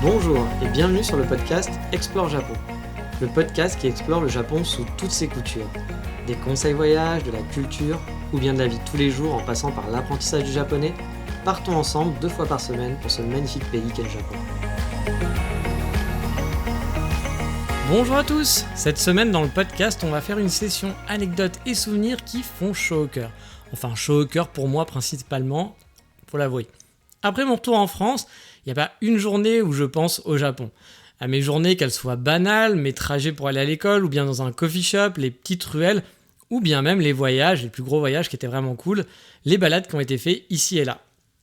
Bonjour et bienvenue sur le podcast Explore Japon, le podcast qui explore le Japon sous toutes ses coutures. Des conseils voyages, de la culture ou bien de la vie de tous les jours en passant par l'apprentissage du japonais, partons ensemble 2 fois par semaine pour ce magnifique pays qu'est le Japon. Bonjour à tous. Cette semaine dans le podcast, on va faire une session anecdotes et souvenirs qui font chaud au cœur. Enfin chaud au cœur pour moi principalement, faut l'avouer. Après mon retour en France, il n'y a pas une journée où je pense au Japon. À mes journées, qu'elles soient banales, mes trajets pour aller à l'école, ou bien dans un coffee shop, les petites ruelles, ou bien même les voyages, les plus gros voyages qui étaient vraiment cool, les balades qui ont été faits ici et là.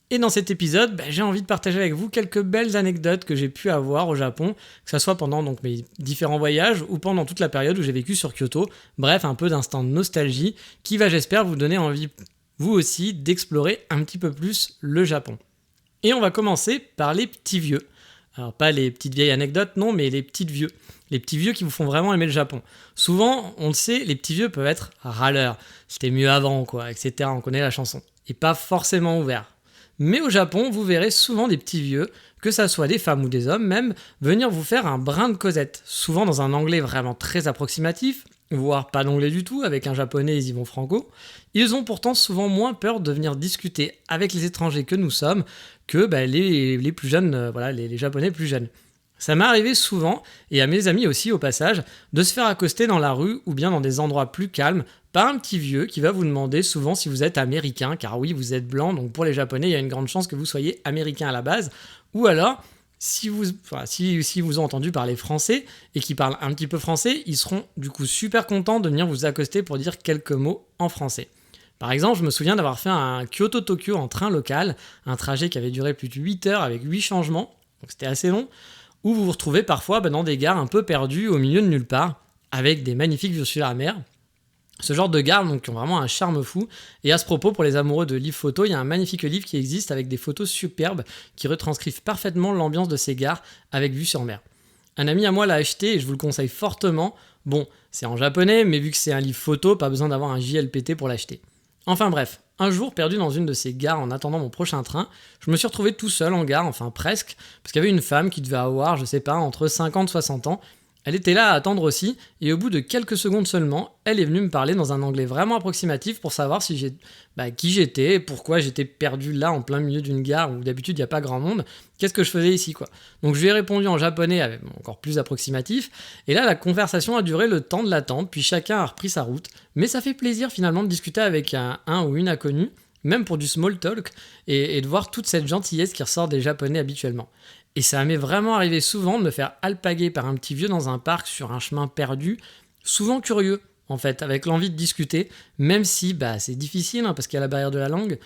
Et dans cet épisode, j'ai envie de partager avec vous quelques belles anecdotes que j'ai pu avoir au Japon, que ce soit pendant donc, mes différents voyages ou pendant toute la période où j'ai vécu sur Kyoto. Bref, un peu d'instant de nostalgie qui va, j'espère, vous donner envie, vous aussi, d'explorer un petit peu plus le Japon. Et on va commencer par les petits vieux. Alors pas les petites vieilles anecdotes, non, mais les petits vieux. Les petits vieux qui vous font vraiment aimer le Japon. Souvent, on le sait, les petits vieux peuvent être râleurs. C'était mieux avant, quoi, etc. On connaît la chanson. Et pas forcément ouverts. Mais au Japon, vous verrez souvent des petits vieux, que ça soit des femmes ou des hommes même, venir vous faire un brin de causette. Souvent dans un anglais vraiment très approximatif, voire pas d'anglais du tout, avec un japonais ils y vont franco. Ils ont pourtant souvent moins peur de venir discuter avec les étrangers que nous sommes que les plus jeunes, les japonais plus jeunes. Ça m'est arrivé souvent, et à mes amis aussi au passage, de se faire accoster dans la rue ou bien dans des endroits plus calmes par un petit vieux qui va vous demander souvent si vous êtes américain, car oui, vous êtes blanc, donc pour les japonais, il y a une grande chance que vous soyez américain à la base, ou alors, si vous ont entendu parler français et qui parlent un petit peu français, ils seront du coup super contents de venir vous accoster pour dire quelques mots en français. Par exemple, je me souviens d'avoir fait un Kyoto-Tokyo en train local, un trajet qui avait duré plus de 8 heures avec 8 changements, donc c'était assez long, où vous vous retrouvez parfois dans des gares un peu perdues au milieu de nulle part, avec des magnifiques vues sur la mer. Ce genre de gares donc, qui ont vraiment un charme fou. Et à ce propos, pour les amoureux de livres photos, il y a un magnifique livre qui existe avec des photos superbes qui retranscrivent parfaitement l'ambiance de ces gares avec vue sur mer. Un ami à moi l'a acheté et je vous le conseille fortement. Bon, c'est en japonais, mais vu que c'est un livre photo, pas besoin d'avoir un JLPT pour l'acheter. Enfin bref, un jour, perdu dans une de ces gares en attendant mon prochain train, je me suis retrouvé tout seul en gare, enfin presque, parce qu'il y avait une femme qui devait avoir, je sais pas, entre 50 et 60 ans. Elle était là à attendre aussi, et au bout de quelques secondes seulement, elle est venue me parler dans un anglais vraiment approximatif pour savoir qui j'étais, pourquoi j'étais perdu là en plein milieu d'une gare où d'habitude il n'y a pas grand monde, qu'est-ce que je faisais ici quoi. Donc je lui ai répondu en japonais avec encore plus approximatif, et là la conversation a duré le temps de l'attente, puis chacun a repris sa route, mais ça fait plaisir finalement de discuter avec un ou une inconnue, même pour du small talk, et de voir toute cette gentillesse qui ressort des japonais habituellement. Et ça m'est vraiment arrivé souvent de me faire alpaguer par un petit vieux dans un parc sur un chemin perdu, souvent curieux en fait, avec l'envie de discuter, même si c'est difficile parce qu'il y a la barrière de la langue,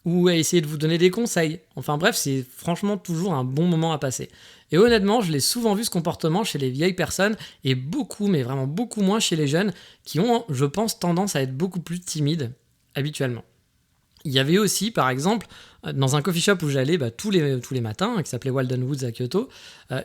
ou à essayer de vous donner des conseils. Enfin bref, c'est franchement toujours un bon moment à passer. Et honnêtement, je l'ai souvent vu ce comportement chez les vieilles personnes, et beaucoup, mais vraiment beaucoup moins chez les jeunes, qui ont, je pense, tendance à être beaucoup plus timides habituellement. Il y avait aussi, par exemple, dans un coffee shop où j'allais tous les matins, qui s'appelait Walden Woods à Kyoto,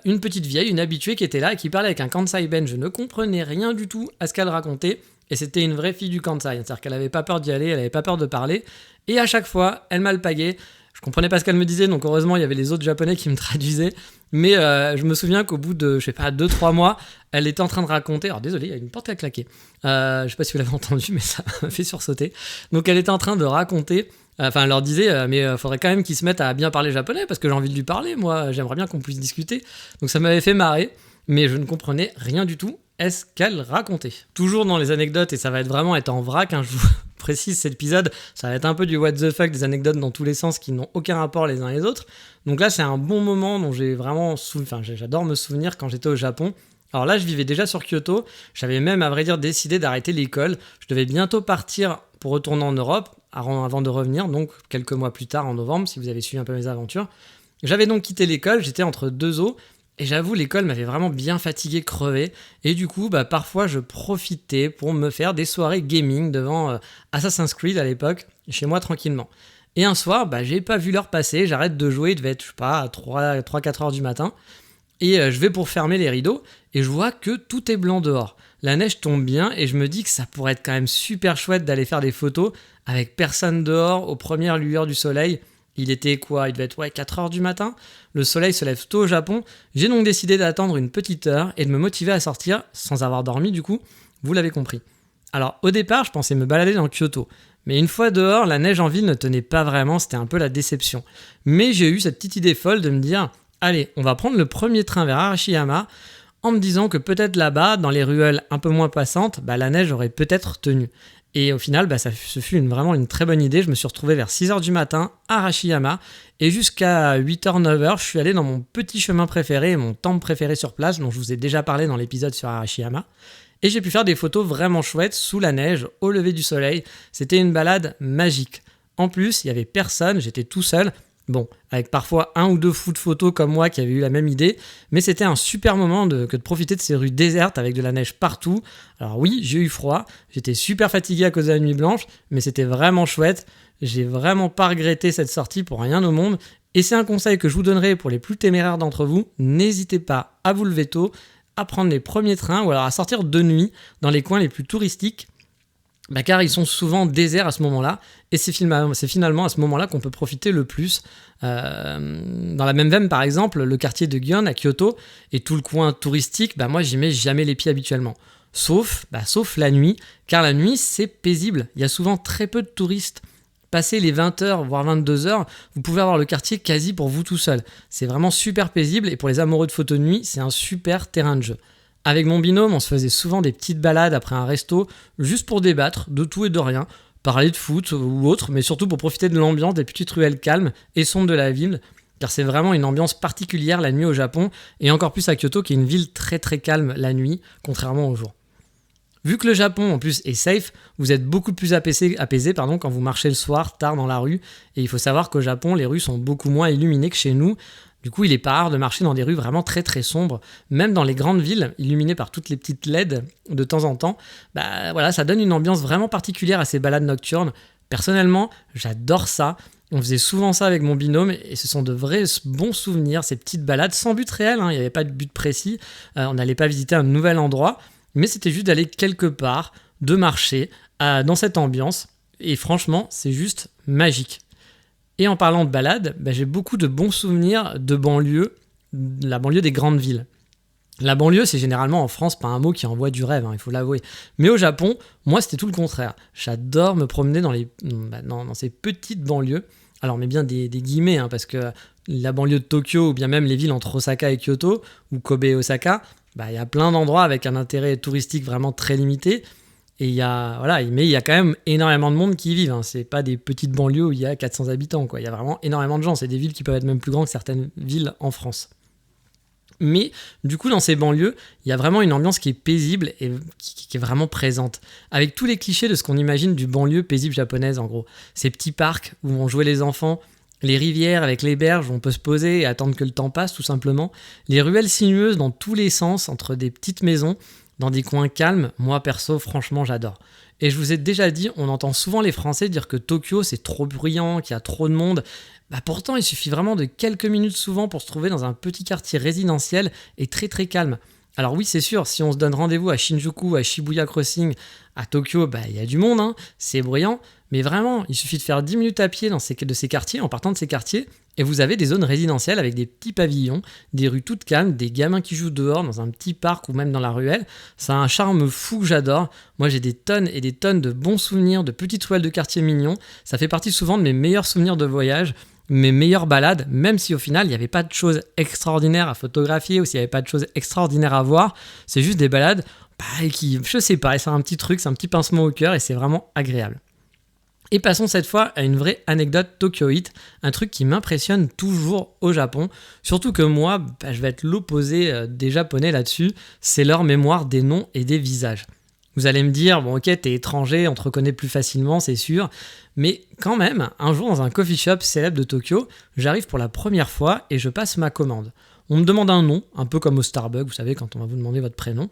une petite vieille, une habituée qui était là et qui parlait avec un Kansai Ben. Je ne comprenais rien du tout à ce qu'elle racontait, et c'était une vraie fille du Kansai, c'est-à-dire qu'elle n'avait pas peur d'y aller, elle n'avait pas peur de parler, et à chaque fois, elle m'alpaguait. Je comprenais pas ce qu'elle me disait, donc heureusement il y avait les autres japonais qui me traduisaient, mais je me souviens qu'au bout de, 2-3 mois, elle était en train de raconter, alors désolé, il y a une porte qui a claqué, je sais pas si vous l'avez entendu, mais ça m'a fait sursauter, donc elle était en train de raconter, elle leur disait, mais faudrait quand même qu'ils se mettent à bien parler japonais, parce que j'ai envie de lui parler, moi, j'aimerais bien qu'on puisse discuter, donc ça m'avait fait marrer, mais je ne comprenais rien du tout à ce qu'elle racontait. Toujours dans les anecdotes, et ça va vraiment être en vrac, je vous précise cet épisode, ça va être un peu du what the fuck, des anecdotes dans tous les sens qui n'ont aucun rapport les uns les autres. Donc là, c'est un bon moment dont j'ai vraiment j'adore me souvenir quand j'étais au Japon. Alors là, je vivais déjà sur Kyoto, j'avais même à vrai dire décidé d'arrêter l'école. Je devais bientôt partir pour retourner en Europe avant de revenir, donc quelques mois plus tard en novembre, si vous avez suivi un peu mes aventures. J'avais donc quitté l'école, j'étais entre deux eaux, et j'avoue, l'école m'avait vraiment bien fatigué, crevé, et du coup, parfois je profitais pour me faire des soirées gaming devant Assassin's Creed à l'époque, chez moi tranquillement. Et un soir, j'ai pas vu l'heure passer, j'arrête de jouer, il devait être, je sais pas, à 3-4 heures du matin, et je vais pour fermer les rideaux, et je vois que tout est blanc dehors. La neige tombe bien, et je me dis que ça pourrait être quand même super chouette d'aller faire des photos avec personne dehors, aux premières lueurs du soleil, Il était quoi? Il devait être 4 heures du matin. Le soleil se lève tôt au Japon. J'ai donc décidé d'attendre une petite heure et de me motiver à sortir sans avoir dormi du coup. Vous l'avez compris. Alors au départ, je pensais me balader dans Kyoto. Mais une fois dehors, la neige en ville ne tenait pas vraiment, c'était un peu la déception. Mais j'ai eu cette petite idée folle de me dire « Allez, on va prendre le premier train vers Arashiyama » en me disant que peut-être là-bas, dans les ruelles un peu moins passantes, la neige aurait peut-être tenu. Et au final, ce fut vraiment une très bonne idée. Je me suis retrouvé vers 6h du matin à Arashiyama et jusqu'à 8h, 9h, je suis allé dans mon petit chemin préféré, mon temple préféré sur place, dont je vous ai déjà parlé dans l'épisode sur Arashiyama. Et j'ai pu faire des photos vraiment chouettes sous la neige, au lever du soleil. C'était une balade magique. En plus, il n'y avait personne, j'étais tout seul. Bon, avec parfois 1 ou 2 fous de photos comme moi qui avaient eu la même idée, mais c'était un super moment que de profiter de ces rues désertes avec de la neige partout. Alors oui, j'ai eu froid, j'étais super fatigué à cause de la nuit blanche, mais c'était vraiment chouette. J'ai vraiment pas regretté cette sortie pour rien au monde. Et c'est un conseil que je vous donnerai pour les plus téméraires d'entre vous. N'hésitez pas à vous lever tôt, à prendre les premiers trains ou alors à sortir de nuit dans les coins les plus touristiques. Car ils sont souvent déserts à ce moment-là, et c'est finalement à ce moment-là qu'on peut profiter le plus. Dans la même veine, par exemple, le quartier de Gion à Kyoto et tout le coin touristique, moi j'y mets jamais les pieds habituellement. Sauf la nuit, car la nuit c'est paisible, il y a souvent très peu de touristes. Passé les 20h, voire 22h, vous pouvez avoir le quartier quasi pour vous tout seul. C'est vraiment super paisible, et pour les amoureux de photos de nuit, c'est un super terrain de jeu. Avec mon binôme, on se faisait souvent des petites balades après un resto, juste pour débattre de tout et de rien, parler de foot ou autre, mais surtout pour profiter de l'ambiance des petites ruelles calmes et sombres de la ville, car c'est vraiment une ambiance particulière la nuit au Japon, et encore plus à Kyoto, qui est une ville très très calme la nuit, contrairement au jour. Vu que le Japon en plus est safe, vous êtes beaucoup plus apaisé quand vous marchez le soir, tard dans la rue, et il faut savoir qu'au Japon, les rues sont beaucoup moins illuminées que chez nous. Du coup, il est pas rare de marcher dans des rues vraiment très très sombres, même dans les grandes villes, illuminées par toutes les petites LED de temps en temps. Ça donne une ambiance vraiment particulière à ces balades nocturnes. Personnellement, j'adore ça. On faisait souvent ça avec mon binôme et ce sont de vrais bons souvenirs, ces petites balades sans but réel, il n'y avait pas de but précis, on n'allait pas visiter un nouvel endroit, mais c'était juste d'aller quelque part, de marcher dans cette ambiance, et franchement, c'est juste magique. Et en parlant de balade, j'ai beaucoup de bons souvenirs de banlieue, la banlieue des grandes villes. La banlieue, c'est généralement en France pas un mot qui envoie du rêve, il faut l'avouer. Mais au Japon, moi, c'était tout le contraire. J'adore me promener dans ces petites banlieues. Alors, on met bien des guillemets, parce que la banlieue de Tokyo, ou bien même les villes entre Osaka et Kyoto, ou Kobe et Osaka, y a plein d'endroits avec un intérêt touristique vraiment très limité. Et il y a quand même énormément de monde qui y vivent. C'est pas des petites banlieues où il y a 400 habitants. Il y a vraiment énormément de gens. C'est des villes qui peuvent être même plus grandes que certaines villes en France. Mais du coup, dans ces banlieues, il y a vraiment une ambiance qui est paisible et qui est vraiment présente. Avec tous les clichés de ce qu'on imagine du banlieue paisible japonaise, en gros. Ces petits parcs où vont jouer les enfants, les rivières avec les berges où on peut se poser et attendre que le temps passe, tout simplement. Les ruelles sinueuses dans tous les sens, entre des petites maisons, dans des coins calmes, moi perso, franchement, j'adore. Et je vous ai déjà dit, on entend souvent les Français dire que Tokyo, c'est trop bruyant, qu'il y a trop de monde. Pourtant, il suffit vraiment de quelques minutes souvent pour se trouver dans un petit quartier résidentiel et très très calme. Alors oui, c'est sûr, si on se donne rendez-vous à Shinjuku, à Shibuya Crossing, à Tokyo, il y a du monde, c'est bruyant. Mais vraiment, il suffit de faire 10 minutes à pied de ces quartiers, en partant de ces quartiers, et vous avez des zones résidentielles avec des petits pavillons, des rues toutes calmes, des gamins qui jouent dehors dans un petit parc ou même dans la ruelle. Ça a un charme fou que j'adore. Moi, j'ai des tonnes et des tonnes de bons souvenirs, de petites ruelles de quartiers mignons. Ça fait partie souvent de mes meilleurs souvenirs de voyage, mes meilleures balades, même si au final, il n'y avait pas de choses extraordinaires à photographier ou s'il n'y avait pas de choses extraordinaires à voir. C'est juste des balades qui, je sais pas, c'est un petit truc, c'est un petit pincement au cœur et c'est vraiment agréable. Et passons cette fois à une vraie anecdote tokyoïte, un truc qui m'impressionne toujours au Japon, surtout que moi, je vais être l'opposé des Japonais là-dessus, c'est leur mémoire des noms et des visages. Vous allez me dire, bon ok, t'es étranger, on te reconnaît plus facilement, c'est sûr, mais quand même, un jour dans un coffee shop célèbre de Tokyo, j'arrive pour la première fois et je passe ma commande. On me demande un nom, un peu comme au Starbucks, vous savez, quand on va vous demander votre prénom.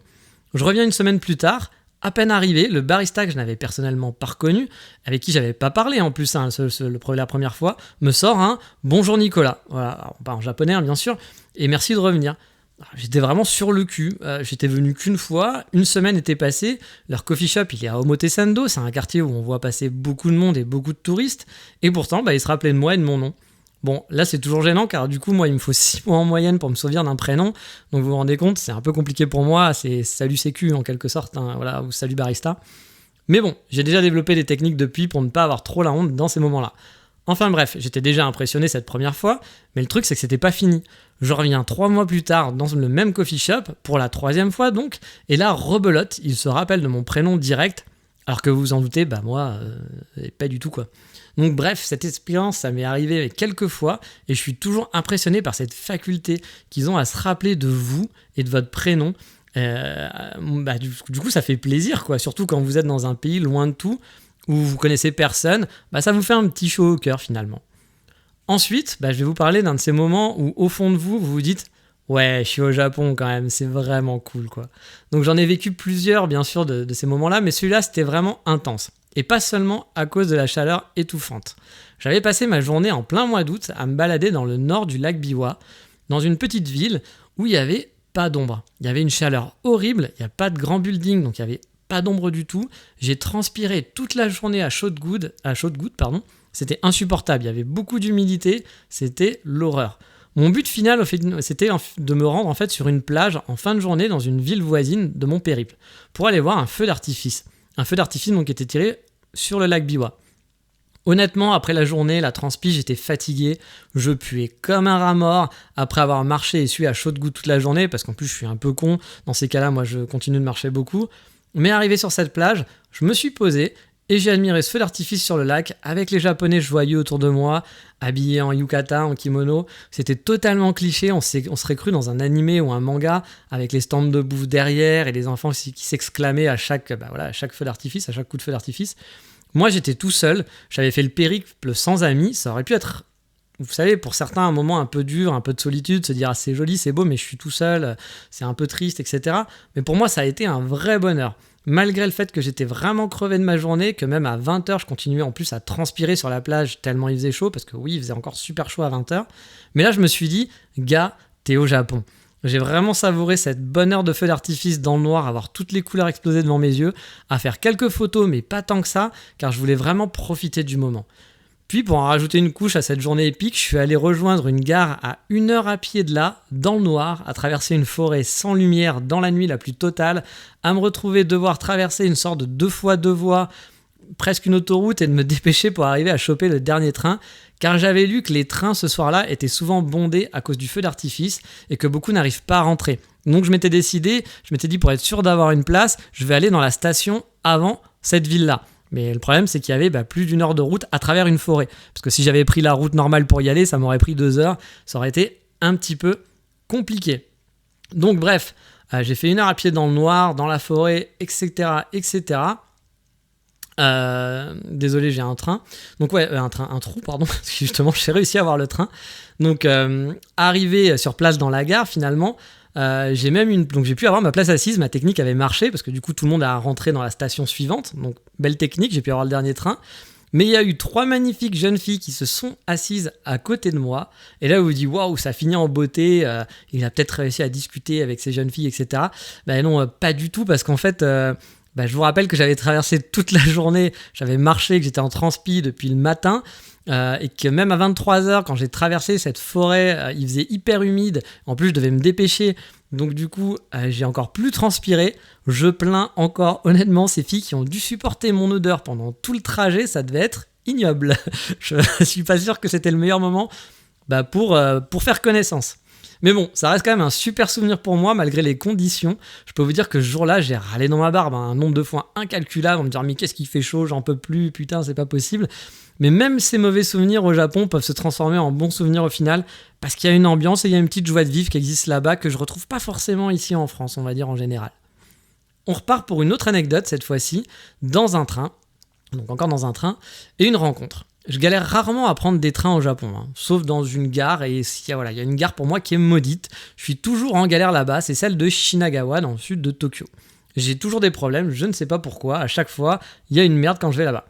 Je reviens une semaine plus tard. À peine arrivé, le barista que je n'avais personnellement pas reconnu, avec qui j'avais pas parlé en plus la première fois, me sort un « Bonjour Nicolas ». Voilà, alors, pas en japonais bien sûr, et merci de revenir. Alors, j'étais vraiment sur le cul, j'étais venu qu'une fois, une semaine était passée, leur coffee shop il est à Omotesando, c'est un quartier où on voit passer beaucoup de monde et beaucoup de touristes, et pourtant il se rappelait de moi et de mon nom. Bon, là c'est toujours gênant car du coup moi il me faut 6 mois en moyenne pour me souvenir d'un prénom, donc vous vous rendez compte, c'est un peu compliqué pour moi, c'est salut sécu en quelque sorte, hein, voilà, ou salut barista. Mais bon, j'ai déjà développé des techniques depuis pour ne pas avoir trop la honte dans ces moments-là. Enfin bref, j'étais déjà impressionné cette première fois, mais le truc c'est que c'était pas fini. Je reviens 3 mois plus tard dans le même coffee shop, pour la 3e fois donc, et là, rebelote, il se rappelle de mon prénom direct, alors que vous vous en doutez, bah moi, pas du tout quoi. Donc bref, cette expérience, ça m'est arrivé quelques fois, et je suis toujours impressionné par cette faculté qu'ils ont à se rappeler de vous et de votre prénom. Du coup, ça fait plaisir quoi, surtout quand vous êtes dans un pays loin de tout, où vous connaissez personne, ça vous fait un petit chaud au cœur finalement. Ensuite, je vais vous parler d'un de ces moments où au fond de vous, vous vous dites « Ouais, je suis au Japon quand même, c'est vraiment cool quoi ». Donc j'en ai vécu plusieurs bien sûr de ces moments-là, mais celui-là c'était vraiment intense. Et pas seulement à cause de la chaleur étouffante. J'avais passé ma journée en plein mois d'août à me balader dans le nord du lac Biwa, dans une petite ville où il n'y avait pas d'ombre. Il y avait une chaleur horrible, il n'y a pas de grand building, donc il n'y avait pas d'ombre du tout. J'ai transpiré toute la journée à chaudes gouttes, C'était insupportable, il y avait beaucoup d'humidité, c'était l'horreur. Mon but final, c'était de me rendre en fait sur une plage en fin de journée dans une ville voisine de mon périple, pour aller voir un feu d'artifice. Un feu d'artifice donc, qui était tiré sur le lac Biwa. Honnêtement, après la journée, la transpi, j'étais fatigué, je puais comme un rat mort après avoir marché et sué à chaudes gouttes toute la journée, parce qu'en plus je suis un peu con, dans ces cas-là, moi je continue de marcher beaucoup. Mais arrivé sur cette plage, je me suis posé et j'ai admiré ce feu d'artifice sur le lac avec les Japonais joyeux autour de moi, habillés en yukata, en kimono. C'était totalement cliché, on serait cru dans un animé ou un manga avec les stands de bouffe derrière et les enfants qui s'exclamaient à chaque feu d'artifice, à chaque coup de feu d'artifice. Moi j'étais tout seul, j'avais fait le périple sans amis, ça aurait pu être, vous savez, pour certains un moment un peu dur, un peu de solitude, se dire ah, c'est joli, c'est beau, mais je suis tout seul, c'est un peu triste, etc. Mais pour moi ça a été un vrai bonheur. Malgré le fait que j'étais vraiment crevé de ma journée, que même à 20h, je continuais en plus à transpirer sur la plage tellement il faisait chaud, parce que oui, il faisait encore super chaud à 20h. Mais là, je me suis dit, gars, t'es au Japon. J'ai vraiment savouré cette bonne heure de feu d'artifice dans le noir, à voir toutes les couleurs exploser devant mes yeux, à faire quelques photos, mais pas tant que ça, car je voulais vraiment profiter du moment. Puis, pour en rajouter une couche à cette journée épique, je suis allé rejoindre une gare à 1 heure à pied de là, dans le noir, à traverser une forêt sans lumière dans la nuit la plus totale, à me retrouver devoir traverser une sorte de 2x2 voies, presque une autoroute, et de me dépêcher pour arriver à choper le dernier train, car j'avais lu que les trains ce soir-là étaient souvent bondés à cause du feu d'artifice et que beaucoup n'arrivent pas à rentrer. Donc je m'étais dit pour être sûr d'avoir une place, je vais aller dans la station avant cette ville-là. Mais le problème, c'est qu'il y avait plus d'1 heure de route à travers une forêt. Parce que si j'avais pris la route normale pour y aller, ça m'aurait pris 2 heures. Ça aurait été un petit peu compliqué. Donc bref, j'ai fait 1 heure à pied dans le noir, dans la forêt, etc. Désolé, j'ai un train. Donc ouais, un trou, pardon. Parce que justement, j'ai réussi à avoir le train. Donc arrivé sur place dans la gare, finalement, donc j'ai pu avoir ma place assise, ma technique avait marché parce que du coup tout le monde a rentré dans la station suivante, donc belle technique, j'ai pu avoir le dernier train. Mais il y a eu 3 magnifiques jeunes filles qui se sont assises à côté de moi, et là vous vous dites waouh, ça finit en beauté, il a peut-être réussi à discuter avec ces jeunes filles, etc. Non, pas du tout, parce qu'en fait je vous rappelle que j'avais traversé toute la journée, j'avais marché, que j'étais en transpi depuis le matin, et que même à 23h, quand j'ai traversé cette forêt, il faisait hyper humide, en plus je devais me dépêcher, donc du coup j'ai encore plus transpiré. Je plains encore honnêtement ces filles qui ont dû supporter mon odeur pendant tout le trajet, ça devait être ignoble. Je suis pas sûr que c'était le meilleur moment pour faire connaissance. Mais bon, ça reste quand même un super souvenir pour moi, malgré les conditions. Je peux vous dire que ce jour-là, j'ai râlé dans ma barbe, un nombre de fois incalculable, en me disant « Mais qu'est-ce qu'il fait chaud, j'en peux plus, putain, c'est pas possible ». Mais même ces mauvais souvenirs au Japon peuvent se transformer en bons souvenirs au final, parce qu'il y a une ambiance et il y a une petite joie de vivre qui existe là-bas, que je retrouve pas forcément ici en France, on va dire en général. On repart pour une autre anecdote, cette fois-ci, dans un train, donc encore dans un train, et une rencontre. Je galère rarement à prendre des trains au Japon, sauf dans une gare, et il y a une gare pour moi qui est maudite. Je suis toujours en galère là-bas, c'est celle de Shinagawa, dans le sud de Tokyo. J'ai toujours des problèmes, je ne sais pas pourquoi, à chaque fois, il y a une merde quand je vais là-bas.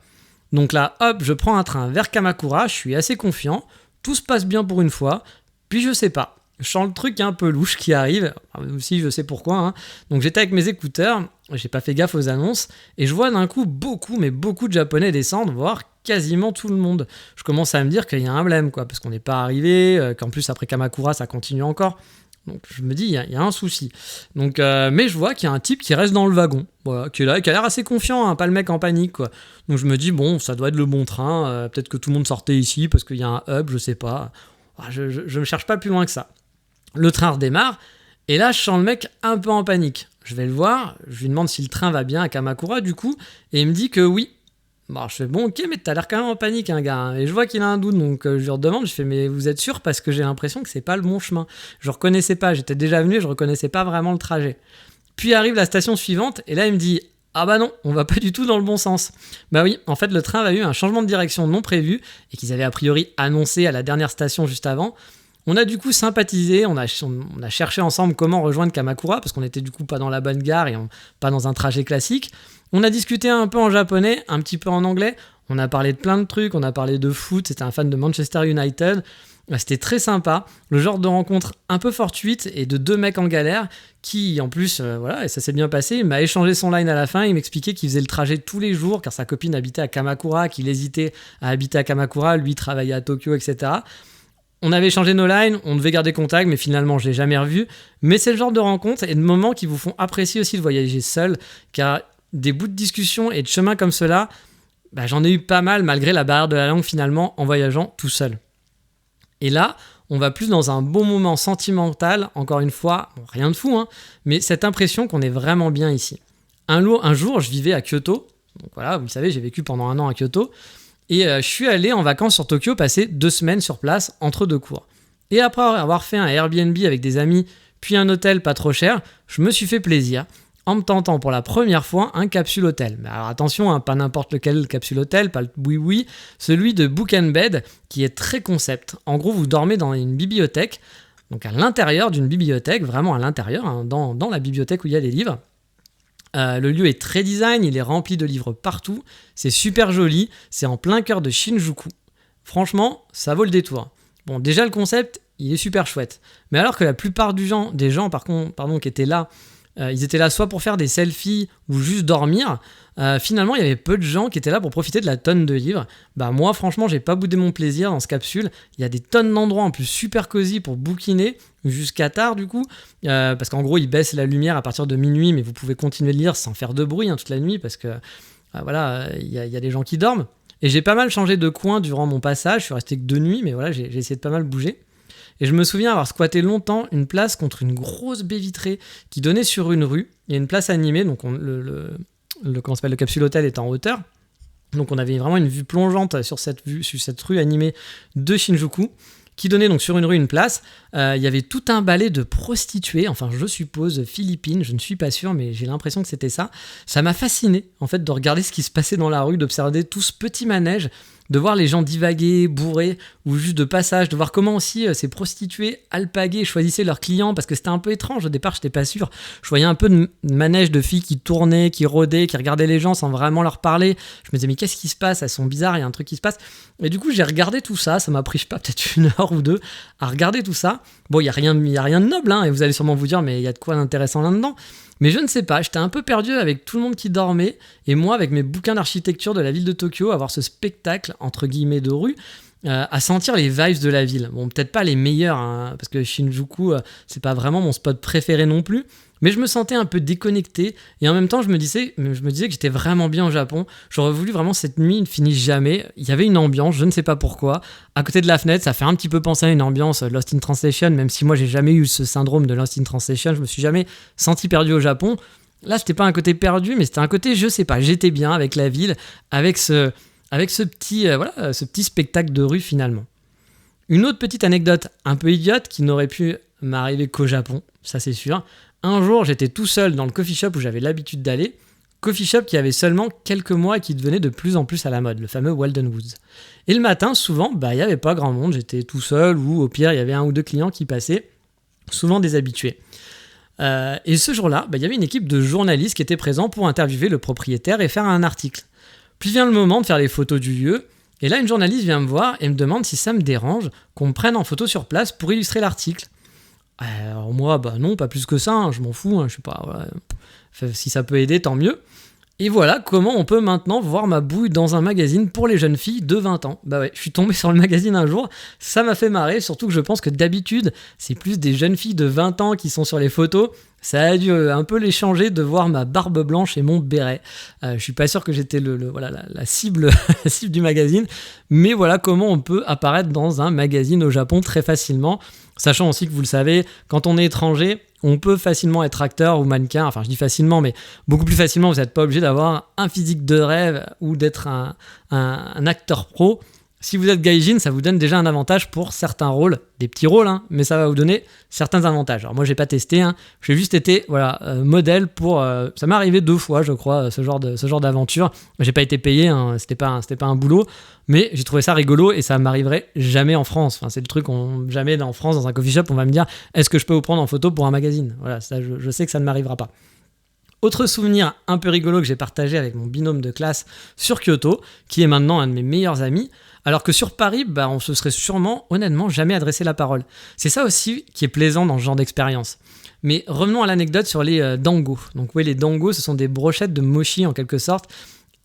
Donc là, hop, je prends un train vers Kamakura, je suis assez confiant, tout se passe bien pour une fois, puis je sais pas. Je sens le truc un peu louche qui arrive, aussi je sais pourquoi. Donc j'étais avec mes écouteurs, j'ai pas fait gaffe aux annonces, et je vois d'un coup beaucoup de Japonais descendre, voir quasiment tout le monde. Je commence à me dire qu'il y a un problème, quoi, parce qu'on n'est pas arrivé, qu'en plus après Kamakura ça continue encore. Donc je me dis, il y a un souci. Donc, mais je vois qu'il y a un type qui reste dans le wagon, voilà, qui est là, qui a l'air assez confiant, hein, pas le mec en panique, quoi. Donc je me dis, bon, ça doit être le bon train, peut-être que tout le monde sortait ici parce qu'il y a un hub, je sais pas. Je me cherche pas plus loin que ça. Le train redémarre, et là je sens le mec un peu en panique. Je vais le voir, je lui demande si le train va bien à Kamakura du coup, et il me dit que oui. Bon, je fais bon, ok, mais t'as l'air quand même en panique, hein, gars. Hein. Et je vois qu'il a un doute, donc je lui redemande, je fais, mais vous êtes sûr? Parce que j'ai l'impression que c'est pas le bon chemin. Je reconnaissais pas, j'étais déjà venu, je reconnaissais pas vraiment le trajet. Puis arrive la station suivante, et là il me dit, ah bah non, on va pas du tout dans le bon sens. Bah oui, en fait le train avait eu un changement de direction non prévu, et qu'ils avaient a priori annoncé à la dernière station juste avant. On a du coup sympathisé, on a cherché ensemble comment rejoindre Kamakura, parce qu'on était du coup pas dans la bonne gare et pas dans un trajet classique. On a discuté un peu en japonais, un petit peu en anglais, on a parlé de plein de trucs, on a parlé de foot, c'était un fan de Manchester United, c'était très sympa, le genre de rencontre un peu fortuite et de deux mecs en galère qui en plus, voilà, et ça s'est bien passé, il m'a échangé son line à la fin, il m'expliquait qu'il faisait le trajet tous les jours car sa copine habitait à Kamakura, qu'il hésitait à habiter à Kamakura, lui travaillait à Tokyo, etc. On avait échangé nos lines, on devait garder contact, mais finalement je l'ai jamais revu. Mais c'est le genre de rencontres et de moments qui vous font apprécier aussi de voyager seul, car des bouts de discussion et de chemin comme cela, bah, j'en ai eu pas mal malgré la barrière de la langue finalement en voyageant tout seul. Et là, on va plus dans un bon moment sentimental, encore une fois, bon, rien de fou, hein, mais cette impression qu'on est vraiment bien ici. Un jour, je vivais à Kyoto, donc voilà, vous le savez, j'ai vécu pendant 1 an à Kyoto, et je suis allé en vacances sur Tokyo, passer 2 semaines sur place entre 2 cours. Et après avoir fait un Airbnb avec des amis, puis un hôtel pas trop cher, je me suis fait plaisir en me tentant pour la première fois un capsule hôtel. Mais alors attention, hein, pas n'importe lequel capsule hôtel, pas le oui-oui, celui de Book and Bed qui est très concept. En gros, vous dormez dans une bibliothèque, donc à l'intérieur d'une bibliothèque, vraiment à l'intérieur, hein, dans la bibliothèque où il y a des livres. Le lieu est très design, il est rempli de livres partout, c'est super joli, c'est en plein cœur de Shinjuku. Franchement, ça vaut le détour. Bon, déjà le concept, il est super chouette. Mais alors que la plupart des gens qui étaient là, ils étaient là soit pour faire des selfies ou juste dormir, finalement il y avait peu de gens qui étaient là pour profiter de la tonne de livres. Bah moi franchement j'ai pas boudé mon plaisir dans ce capsule, il y a des tonnes d'endroits en plus super cosy pour bouquiner jusqu'à tard du coup, parce qu'en gros ils baissent la lumière à partir de minuit mais vous pouvez continuer de lire sans faire de bruit toute la nuit parce que voilà, il y a des gens qui dorment. Et j'ai pas mal changé de coin durant mon passage, je suis resté que 2 nuits mais voilà j'ai essayé de pas mal bouger. Et je me souviens avoir squatté longtemps une place contre une grosse baie vitrée qui donnait sur une rue. Il y a une place animée, donc le capsule hôtel est en hauteur. Donc on avait vraiment une vue plongeante sur cette rue animée de Shinjuku, qui donnait donc sur une rue une place. Il y avait tout un balai de prostituées, enfin je suppose philippines, je ne suis pas sûr, mais j'ai l'impression que c'était ça. Ça m'a fasciné en fait de regarder ce qui se passait dans la rue, d'observer tout ce petit manège, de voir les gens divaguer, bourrer, ou juste de passage, de voir comment aussi ces prostituées alpaguaient, choisissaient leurs clients, parce que c'était un peu étrange, au départ j'étais pas sûr. Je voyais un peu de manège de filles qui tournaient, qui rôdaient, qui regardaient les gens sans vraiment leur parler. Je me disais mais qu'est-ce qui se passe, elles sont bizarres, il y a un truc qui se passe. Et du coup j'ai regardé tout ça, ça m'a pris je sais pas, peut-être 1 heure ou 2 à regarder tout ça. Bon, il y a rien de noble, hein, et vous allez sûrement vous dire mais il y a de quoi d'intéressant là-dedans. Mais je ne sais pas, j'étais un peu perdu avec tout le monde qui dormait, et moi avec mes bouquins d'architecture de la ville de Tokyo, à voir ce spectacle, entre guillemets, de rue, à sentir les vibes de la ville. Bon, peut-être pas les meilleurs, hein, parce que Shinjuku, c'est pas vraiment mon spot préféré non plus, mais je me sentais un peu déconnecté, et en même temps je me disais que j'étais vraiment bien au Japon. J'aurais voulu vraiment cette nuit ne finisse jamais. Il y avait une ambiance, je ne sais pas pourquoi, à côté de la fenêtre, ça fait un petit peu penser à une ambiance Lost in Translation, même si moi j'ai jamais eu ce syndrome de Lost in Translation, je me suis jamais senti perdu au Japon. Là c'était pas un côté perdu, mais c'était un côté, je sais pas, j'étais bien avec la ville, avec ce petit spectacle de rue finalement. Une autre petite anecdote un peu idiote qui n'aurait pu m'arriver qu'au Japon, ça c'est sûr. Un jour, j'étais tout seul dans le coffee shop où j'avais l'habitude d'aller, coffee shop qui avait seulement quelques mois et qui devenait de plus en plus à la mode, le fameux Walden Woods. Et le matin, souvent, il n'y avait pas grand monde, j'étais tout seul ou au pire, il y avait 1 ou 2 clients qui passaient, souvent des habitués. Et ce jour-là, il y avait une équipe de journalistes qui étaient présents pour interviewer le propriétaire et faire un article. Puis vient le moment de faire les photos du lieu, et là, une journaliste vient me voir et me demande si ça me dérange qu'on me prenne en photo sur place pour illustrer l'article. Alors moi, non, pas plus que ça, hein, je m'en fous, hein, je sais pas, voilà. Si ça peut aider, tant mieux. Et voilà comment on peut maintenant voir ma bouille dans un magazine pour les jeunes filles de 20 ans. Bah ouais, je suis tombé sur le magazine un jour, ça m'a fait marrer, surtout que je pense que d'habitude, c'est plus des jeunes filles de 20 ans qui sont sur les photos. Ça a dû un peu les changer de voir ma barbe blanche et mon béret. Je suis pas sûr que j'étais la cible, la cible du magazine, mais voilà comment on peut apparaître dans un magazine au Japon très facilement, sachant aussi que vous le savez, quand on est étranger, on peut facilement être acteur ou mannequin, enfin je dis facilement, mais beaucoup plus facilement, vous n'êtes pas obligé d'avoir un physique de rêve ou d'être un acteur pro. Si vous êtes gaijin, ça vous donne déjà un avantage pour certains rôles, des petits rôles, hein, mais ça va vous donner certains avantages. Alors moi, j'ai pas testé, hein, j'ai juste été modèle pour... ça m'est arrivé 2 fois, je crois, ce genre d'aventure. J'ai pas été payé, hein, c'était pas un boulot, mais j'ai trouvé ça rigolo et ça m'arriverait jamais en France. Enfin, c'est le truc, jamais en France, dans un coffee shop, on va me dire « Est-ce que je peux vous prendre en photo pour un magazine ?» Voilà, ça, je sais que ça ne m'arrivera pas. Autre souvenir un peu rigolo que j'ai partagé avec mon binôme de classe sur Kyoto, qui est maintenant un de mes meilleurs amis, alors que sur Paris, on se serait sûrement, honnêtement, jamais adressé la parole. C'est ça aussi qui est plaisant dans ce genre d'expérience. Mais revenons à l'anecdote sur les dango. Donc oui, les dango, ce sont des brochettes de mochi en quelque sorte.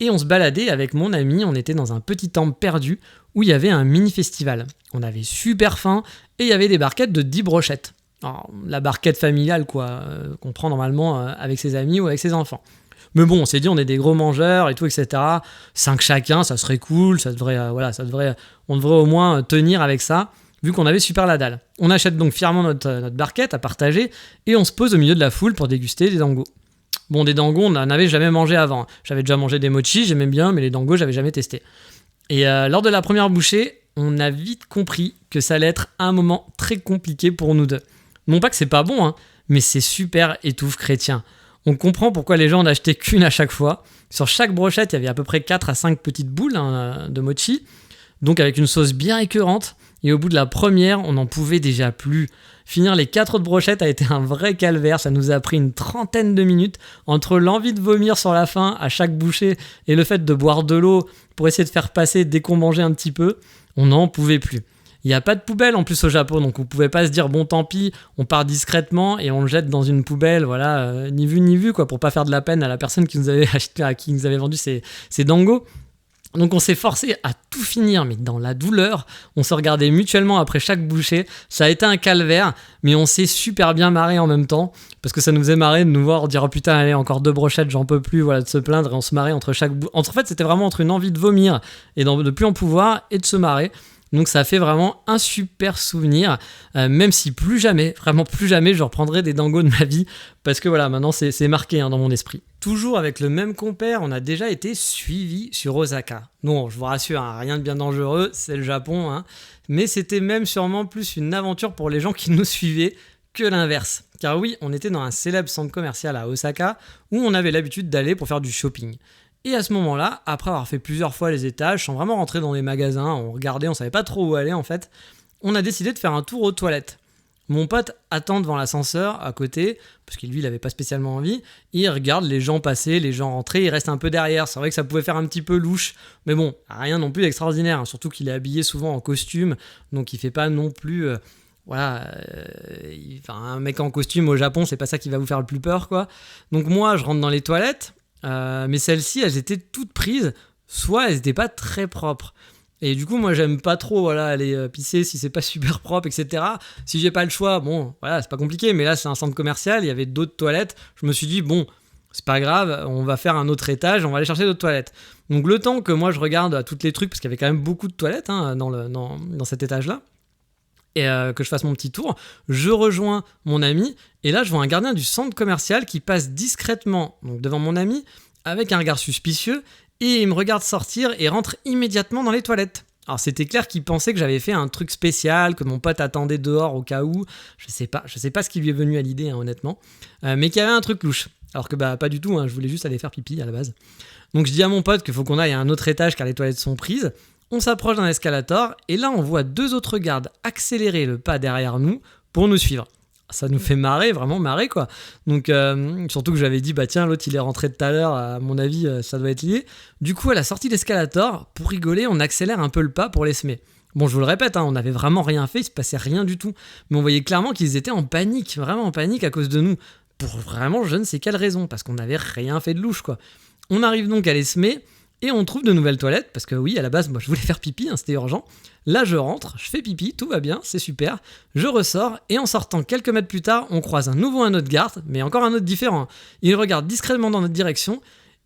Et on se baladait avec mon ami, on était dans un petit temple perdu où il y avait un mini-festival. On avait super faim et il y avait des barquettes de 10 brochettes. Alors, la barquette familiale, quoi, qu'on prend normalement avec ses amis ou avec ses enfants. Mais bon, on s'est dit, on est des gros mangeurs et tout, etc. 5 chacun, ça serait cool, on devrait au moins tenir avec ça, vu qu'on avait super la dalle. On achète donc fièrement notre barquette à partager et on se pose au milieu de la foule pour déguster des dango. Bon, des dango, on n'en avait jamais mangé avant. J'avais déjà mangé des mochi, j'aimais bien, mais les dango, j'avais jamais testé. Et lors de la première bouchée, on a vite compris que ça allait être un moment très compliqué pour nous deux. Non pas que c'est pas bon, hein, mais c'est super étouffe chrétien. On comprend pourquoi les gens n'achetaient qu'une à chaque fois. Sur chaque brochette, il y avait à peu près 4 à 5 petites boules de mochi, donc avec une sauce bien écœurante. Et au bout de la première, on n'en pouvait déjà plus. Finir les 4 autres brochettes a été un vrai calvaire. Ça nous a pris une 30aine de minutes entre l'envie de vomir sur la faim à chaque bouchée et le fait de boire de l'eau pour essayer de faire passer dès qu'on mangeait un petit peu. On n'en pouvait plus. Il n'y a pas de poubelle en plus au Japon, donc vous ne pouvez pas se dire bon tant pis, on part discrètement et on le jette dans une poubelle, voilà, ni vu quoi, pour pas faire de la peine à la personne qui nous avait acheté, à qui nous avait vendu ces dango. Donc on s'est forcé à tout finir, mais dans la douleur, on se regardait mutuellement après chaque bouchée. Ça a été un calvaire, mais on s'est super bien marré en même temps, parce que ça nous faisait marrer de nous voir dire oh putain allez encore 2 brochettes, j'en peux plus, voilà, de se plaindre, et on se marrait entre chaque en fait c'était vraiment entre une envie de vomir et de plus en pouvoir et de se marrer. Donc ça fait vraiment un super souvenir, même si plus jamais, vraiment plus jamais je reprendrai des dangos de ma vie, parce que voilà, maintenant c'est marqué dans mon esprit. Toujours avec le même compère, on a déjà été suivi sur Osaka. Non, je vous rassure, hein, rien de bien dangereux, c'est le Japon, hein, mais c'était même sûrement plus une aventure pour les gens qui nous suivaient que l'inverse. Car oui, on était dans un célèbre centre commercial à Osaka, où on avait l'habitude d'aller pour faire du shopping. Et à ce moment-là, après avoir fait plusieurs fois les étages, sans vraiment rentrer dans les magasins, on regardait, on savait pas trop où aller en fait, on a décidé de faire un tour aux toilettes. Mon pote attend devant l'ascenseur à côté, parce que lui il avait pas spécialement envie, il regarde les gens passer, les gens rentrer, il reste un peu derrière, c'est vrai que ça pouvait faire un petit peu louche, mais bon, rien non plus d'extraordinaire, hein, surtout qu'il est habillé souvent en costume, donc il fait pas non plus... un mec en costume au Japon, c'est pas ça qui va vous faire le plus peur, quoi. Donc moi, je rentre dans les toilettes, mais celles-ci, elles étaient toutes prises, soit elles n'étaient pas très propres. Et du coup, moi, j'aime pas trop aller pisser si c'est pas super propre, etc. Si j'ai pas le choix, bon, voilà, c'est pas compliqué, mais là, c'est un centre commercial, il y avait d'autres toilettes. Je me suis dit, bon, c'est pas grave, on va faire un autre étage, on va aller chercher d'autres toilettes. Donc, le temps que moi, je regarde à toutes les trucs, parce qu'il y avait quand même beaucoup de toilettes dans cet étage-là, et que je fasse mon petit tour, je rejoins mon ami, et là je vois un gardien du centre commercial qui passe discrètement donc devant mon ami, avec un regard suspicieux, et il me regarde sortir et rentre immédiatement dans les toilettes. Alors c'était clair qu'il pensait que j'avais fait un truc spécial, que mon pote attendait dehors au cas où, je sais pas ce qui lui est venu à l'idée, hein, honnêtement, mais qu'il y avait un truc louche, alors que pas du tout, hein, je voulais juste aller faire pipi à la base. Donc je dis à mon pote qu'il faut qu'on aille à un autre étage car les toilettes sont prises. On s'approche d'un escalator et là on voit 2 autres gardes accélérer le pas derrière nous pour nous suivre. Ça nous fait marrer, vraiment marrer quoi. Donc surtout que j'avais dit bah tiens l'autre il est rentré tout à l'heure, à mon avis ça doit être lié. Du coup à la sortie de l'escalator, pour rigoler on accélère un peu le pas pour les semer. Bon je vous le répète, hein, on n'avait vraiment rien fait, il se passait rien du tout. Mais on voyait clairement qu'ils étaient en panique, vraiment en panique à cause de nous. Pour vraiment je ne sais quelle raison, parce qu'on n'avait rien fait de louche quoi. On arrive donc à l'Esmé et on trouve de nouvelles toilettes, parce que oui, à la base, moi je voulais faire pipi, c'était urgent. Là je rentre, je fais pipi, tout va bien, c'est super. Je ressors et en sortant quelques mètres plus tard, on croise un autre garde, mais encore un autre différent. Il regarde discrètement dans notre direction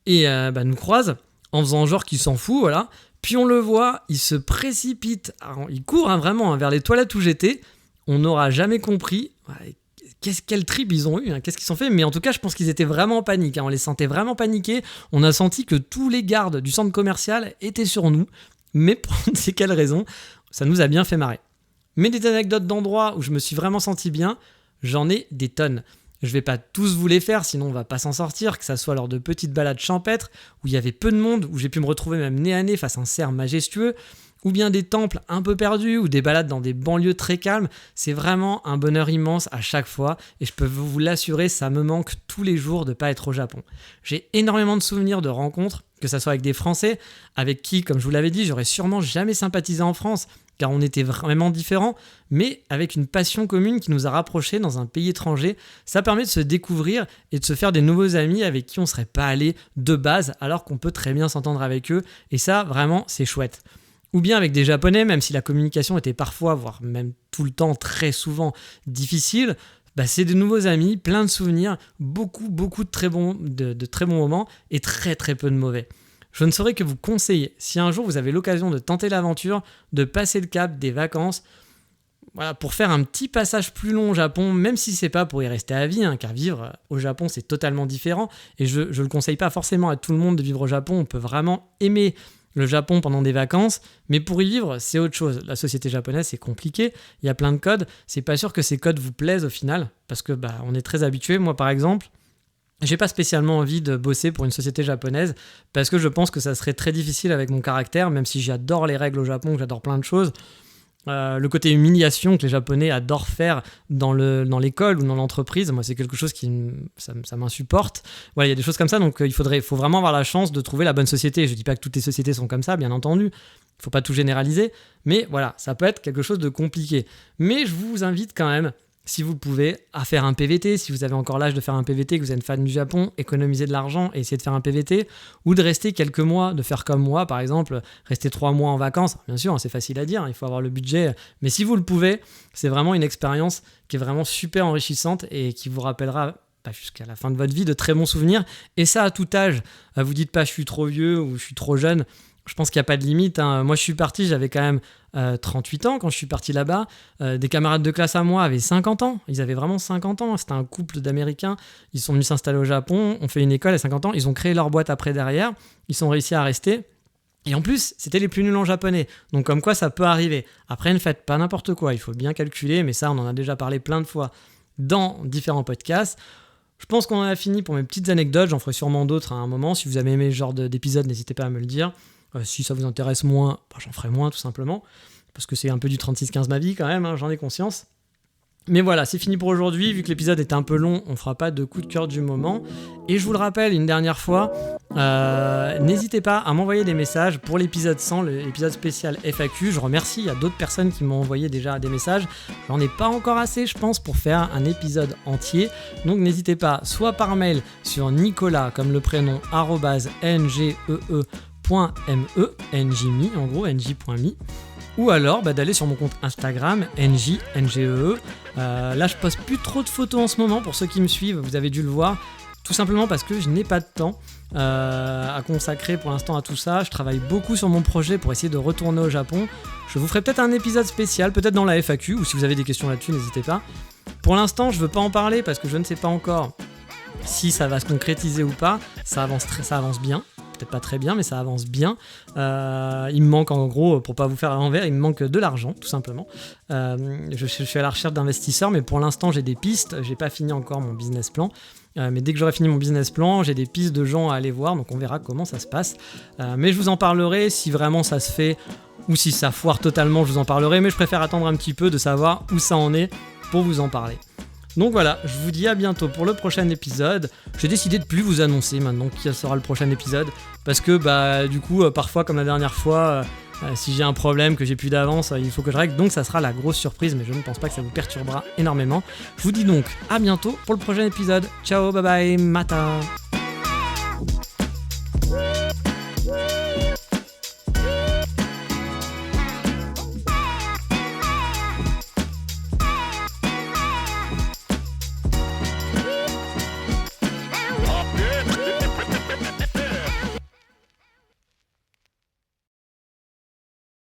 et nous croise en faisant genre qu'il s'en fout, voilà. Puis on le voit, il se précipite, il court vraiment vers les toilettes où j'étais. On n'aura jamais compris quel trip ils ont eu, qu'est-ce qu'ils sont fait. Mais en tout cas, je pense qu'ils étaient vraiment en panique. On les sentait vraiment paniqués. On a senti que tous les gardes du centre commercial étaient sur nous. Mais pour ne sais quelle raison, ça nous a bien fait marrer. Mais des anecdotes d'endroits où je me suis vraiment senti bien, j'en ai des tonnes. Je vais pas tous vous les faire, sinon on va pas s'en sortir, que ça soit lors de petites balades champêtres, où il y avait peu de monde, où j'ai pu me retrouver même nez à nez face à un cerf majestueux, ou bien des temples un peu perdus, ou des balades dans des banlieues très calmes. C'est vraiment un bonheur immense à chaque fois, et je peux vous l'assurer, ça me manque tous les jours de pas être au Japon. J'ai énormément de souvenirs de rencontres, que ça soit avec des Français, avec qui, comme je vous l'avais dit, j'aurais sûrement jamais sympathisé en France, car on était vraiment différents, mais avec une passion commune qui nous a rapprochés dans un pays étranger. Ça permet de se découvrir et de se faire des nouveaux amis avec qui on ne serait pas allé de base, alors qu'on peut très bien s'entendre avec eux, et ça, vraiment, c'est chouette. Ou bien avec des Japonais, même si la communication était parfois, voire même tout le temps, très souvent, difficile, c'est de nouveaux amis, plein de souvenirs, beaucoup de très bons moments, et très peu de mauvais. Je ne saurais que vous conseiller, si un jour vous avez l'occasion de tenter l'aventure, de passer le cap des vacances, pour faire un petit passage plus long au Japon, même si c'est pas pour y rester à vie, car vivre au Japon c'est totalement différent, et je le conseille pas forcément à tout le monde de vivre au Japon. On peut vraiment aimer le Japon pendant des vacances, mais pour y vivre, c'est autre chose. La société japonaise, c'est compliqué, il y a plein de codes, c'est pas sûr que ces codes vous plaisent au final, parce que on est très habitué. Moi par exemple, j'ai pas spécialement envie de bosser pour une société japonaise parce que je pense que ça serait très difficile avec mon caractère, même si j'adore les règles au Japon, que j'adore plein de choses. Le côté humiliation que les Japonais adorent faire dans l'école ou dans l'entreprise, moi c'est quelque chose qui ça m'insupporte. Voilà, il y a des choses comme ça, donc il faut vraiment avoir la chance de trouver la bonne société. Je dis pas que toutes les sociétés sont comme ça, bien entendu. Il faut pas tout généraliser, mais voilà, ça peut être quelque chose de compliqué. Mais je vous invite quand même, si vous pouvez, à faire un PVT, si vous avez encore l'âge de faire un PVT, que vous êtes fan du Japon, économiser de l'argent et essayer de faire un PVT, ou de rester quelques mois, de faire comme moi par exemple, rester 3 mois en vacances. Bien sûr, c'est facile à dire, il faut avoir le budget, mais si vous le pouvez, c'est vraiment une expérience qui est vraiment super enrichissante et qui vous rappellera jusqu'à la fin de votre vie de très bons souvenirs, et ça à tout âge. Vous dites pas je suis trop vieux ou je suis trop jeune. Je pense qu'il n'y a pas de limite. Moi, je suis parti, j'avais quand même 38 ans quand je suis parti là-bas. Des camarades de classe à moi avaient 50 ans. Ils avaient vraiment 50 ans. C'était un couple d'Américains. Ils sont venus s'installer au Japon. On fait une école à 50 ans. Ils ont créé leur boîte après derrière. Ils sont réussi à rester. Et en plus, c'était les plus nuls en japonais. Donc comme quoi, ça peut arriver. Après, ne faites pas n'importe quoi. Il faut bien calculer. Mais ça, on en a déjà parlé plein de fois dans différents podcasts. Je pense qu'on en a fini pour mes petites anecdotes. J'en ferai sûrement d'autres à un moment. Si vous avez aimé ce genre d'épisode, n'hésitez pas à me le dire. Si ça vous intéresse moins, j'en ferai moins tout simplement, parce que c'est un peu du 36-15 ma vie quand même, j'en ai conscience. Mais voilà, c'est fini pour aujourd'hui. Vu que l'épisode est un peu long, on fera pas de coup de cœur du moment. Et je vous le rappelle une dernière fois, n'hésitez pas à m'envoyer des messages pour l'épisode 100, l'épisode spécial FAQ. Je remercie, il y a d'autres personnes qui m'ont envoyé déjà des messages. J'en ai pas encore assez, je pense, pour faire un épisode entier. Donc n'hésitez pas, soit par mail sur Nicolas, comme le prénom, @ngee.me, ngme, en gros, ng.me, ou alors d'aller sur mon compte Instagram, ngee. Là, je poste plus trop de photos en ce moment, pour ceux qui me suivent, vous avez dû le voir, tout simplement parce que je n'ai pas de temps à consacrer pour l'instant à tout ça. Je travaille beaucoup sur mon projet pour essayer de retourner au Japon. Je vous ferai peut-être un épisode spécial, peut-être dans la FAQ, ou si vous avez des questions là-dessus, n'hésitez pas. Pour l'instant, je veux pas en parler parce que je ne sais pas encore si ça va se concrétiser ou pas. Ça avance bien. Peut-être pas très bien, mais ça avance bien. Il me manque, en gros, pour pas vous faire à l'envers, il me manque de l'argent, tout simplement. Je suis à la recherche d'investisseurs, mais pour l'instant, j'ai des pistes. J'ai pas fini encore mon business plan. Mais dès que j'aurai fini mon business plan, j'ai des pistes de gens à aller voir, donc on verra comment ça se passe. Mais je vous en parlerai si vraiment ça se fait, ou si ça foire totalement, je vous en parlerai. Mais je préfère attendre un petit peu de savoir où ça en est pour vous en parler. Donc voilà, je vous dis à bientôt pour le prochain épisode. J'ai décidé de plus vous annoncer maintenant quel sera le prochain épisode, parce que du coup, parfois comme la dernière fois, si j'ai un problème, que j'ai plus d'avance, il faut que je règle, donc ça sera la grosse surprise, mais je ne pense pas que ça vous perturbera énormément. Je vous dis donc à bientôt pour le prochain épisode. Ciao, bye bye, mata.